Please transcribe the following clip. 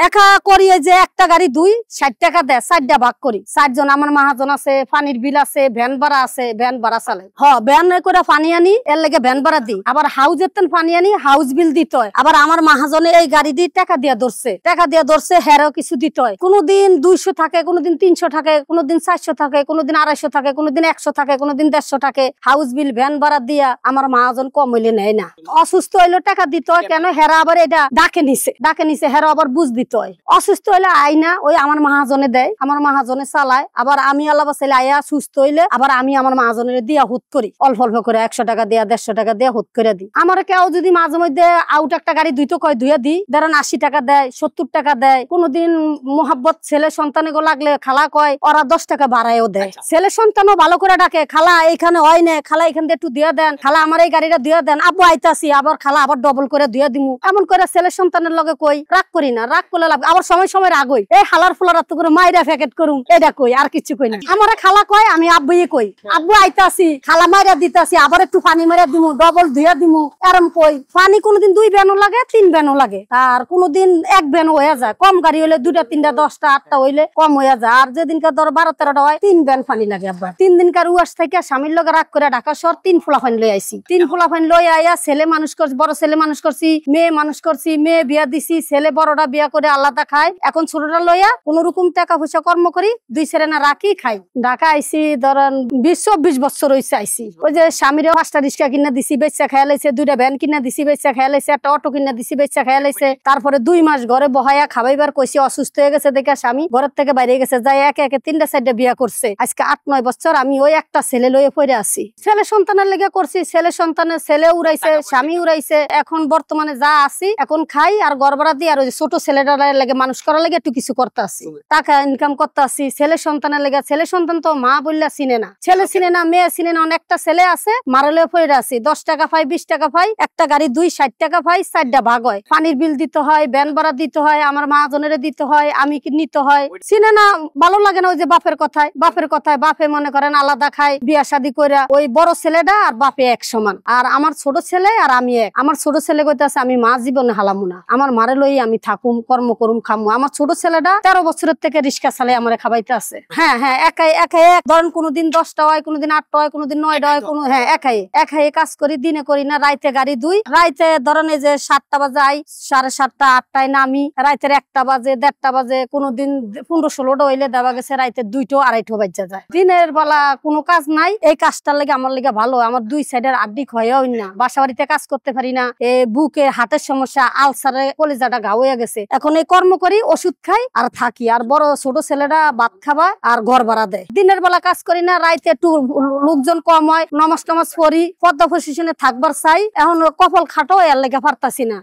একা করি যে একটা গাড়ি 60 টাকা দেয়, 4টা ভাগ করি। 4 জন আমার মহাজন আছে, পানির বিল আছে, ভ্যান ভাড়া আছে, ভ্যান ভাড়া চালাই। ভ্যান করে পানি আনি, এর লেগে ভ্যান ভাড়া দিই। আবার হাউজের তেন পানি আনি, হাউস বিল দিতে হয়। আবার আমার মহাজনে এই গাড়ি দিয়ে টাকা দিয়ে ধরছে, হেরও কিছু দিতে হয়। কোনোদিন 200 থাকে, কোনোদিন 300 থাকে, কোনোদিন 400 থাকে, কোনোদিন 250 থাকে, কোনোদিন 100 থাকে, কোনোদিন 150 থাকে। হাউস বিল ভ্যান ভাড়া দিয়া আমার মহাজন কম হইলে নেয় না। অসুস্থ হইলে টাকা দিতে হয়, কেন হেরা আবার এটা ডাকে নিছে হেরা আবার বুঝ দিতে হয়। অসুস্থ হইলে আইনা ওই আমার মহাজনে দেয়, আমার মহাজনে চালায়। আবার আমি আল্লাহ বাসাইলে আয়া সুস্থ হইলে আবার আমি আমার মহাজনের দিয়া হুত করি, অল্প অল্প করে 100 টাকা দিয়া 150 টাকা দিয়া হুত করে দিই। আমার কেউ যদি মাঝে মধ্যে আউট একটা গাড়ি দুইটো কয় ধুয়ে দিই, ধরেন 80 টাকা দেয়, 70 টাকা দেয়। কোনোদিন মোহাব্বত ছেলে সন্তানে গো লাগলে খালা কয় ওরা 10 টাকা বাড়ায়ও দেয়। ছেলে সন্তানও ভালো করে ডাকে, খালা এইখানে হয় না, খালা এখান দিয়ে একটু দিয়ে দেন, খালা আমার এই গাড়িটা দিয়ে দেন, আব্বু আইতাছি, আবার খালা আবার ডবল করে দিয়ে দিমু। এমন করে ছেলে সন্তানের লগে কই, রাগ করি না, রাগ করলে লাভ। আবার সময় সময় রাগ হই, এই হালার ফুলার তো করে মাইরা প্যাকেট করুম, এটা কই, আর কিছু কই না। আমার খালা কয়, আমি আব্বুই কই, আব্বু আইতাছি, খালা মাইরা দিতাছি, আবার একটু পানি মাইরা দিমু, ডবল ধুইয়া দিমু, এরম কই। পানি কোনোদিন 2 ব্যানও লাগে, 3 ব্যানও লাগে, আর কোনোদিন 1 ব্যান হয়ে যায়। কম গাড়ি হইলে 2টা 3টা 10টা 8টা হইলে কম হয়ে যায়। আর যেদিনকার ধর 12-13টা হয় 3 ব্যান পানি লাগে। আব্বা 3 দিনকার উয়াস থেকে স্বামীর লগে রাগ করে ঢাকা শহর 3 ফুলা পানি লই আইছি। 3 ফুলা পানি লই আইয়া ছেলে মানুষ করছি, বড় ছেলে মানুষ করছি, মেয়ে মানুষ করছি, মেয়ে বিয়া দিছি, ছেলে বড়টা বিয়া করে আলাদা খায়। এখন ছোটটা লইয়া কোন রকম টাকা পয়সা কর্ম করি, 2 ছেলে না রাখি খাই। ঢাকা আইছি ধরেন 20-24 বছর হইছে আইছি। ওই যে স্বামীর 5টা রিক্সা কিনা দিছি, বেচা খেয়াল হইছে, 2টা ভ্যান কিনা দিছি, বেচা খেয়াল হইছে, একটা অটো কিনা দিছি, বেচা খেয়াল হইছে। তারপরে 2 মাস ঘরে বহাইয়া খাবাইবার কইছি, অসুস্থ হয়ে গেছে দেখে স্বামী ঘরের থেকে বাইরে গেছে, যাই একে একে 3টা 4টা বিয়া করছে। আজকে 8-9 বছর আমি ওই একটা ছেলে লইয়ে পড়ে আছি। ছেলে সন্তানের লেগে করছি, ছেলে সন্তানের ছেলে উড়াইছে, স্বামী উড়াইছে। এখন বর্তমানে যা আছি এখন খাই আর গড়বড়া দিই, আর ওই ছোট ছেলেটার লেগে মানুষ করার লেগে একটু কিছু করতে আসি, টাকা ইনকাম করতে আসি। ছেলে সন্তানের লেগে, ছেলে সন্তান তো মা বললা চিনে না, ছেলে চিনে না, মেয়ে চিনে না। অনেকটা ছেলে আছে মারালে পড়ে আছি, 10 টাকা পাই, 20 টাকা পাই, একটা গাড়ি 60 টাকা পাই, 4টা ভাগ হয়। পানির বিল দিতে হয়, ভ্যান ভাড়া দিতে হয়, আমার মহাজনের দিতে হয়, আমি নিতে হয়। চিনে না, ভালো লাগে না। ওই যে বাপের কথায় বাপে মনে করেন আলাদা খায়, বিয়া শাদী করে ওই বড় ছেলেটা আর বাপে এক সমান। আর আমার ছোট ছেলে আর আমি এক। আমার ছোট ছেলে কইতাছে আমি মা জীবনে হালামু না, আমার মারে লই আমি থাকুম, কর্ম করুম, খামু। আমার ছোট ছেলেটা 13 বছরের থেকে রিক্সা চালাই আমার খাবাইতে আছে। হ্যাঁ একাই ধরেন কোনোদিন 10টা হয়, কোনোদিন 8টা হয়, কোনোদিন 9টা হয়, একাই কাজ করি, দিনে করি না। রাইতে গাড়ি 2, রাইতে ধরেন এই যে 7টা বাজে আই, 7:30 8টায় নামি, রাইতের 1টা বাজে 1:30টা বাজে, কোনোদিন 15-16টা হইলে দেওয়া গেছে রাইতে 2টো 2:30 বাজে যায়। দিনের বেলা কোনো কাজ নাই, এই কাজটার লেগে আমার লেগে ভালো। আমার 2 সাইডের আড্ডি ক্ষয় হয় না, বাসা বাড়িতে কাজ করতে পারি না, বুকে হাটের সমস্যা, আলসারে কলিজাটা ঘা হয়ে গেছে। এখন এই কর্ম করি, ওষুধ খাই আর থাকি। আর বড় ছোট ছেলেরা ভাত খাবা আর ঘর ভাড়া দেয়। দিনের বেলা কাজ করি না, রাইতে একটু লোকজন কম হয়, নমাজ টমাজ পড়ি, পদ্মা পজিশনে থাকবার চাই। এখন কপাল খাটো, এর লেগে পারতাছি না।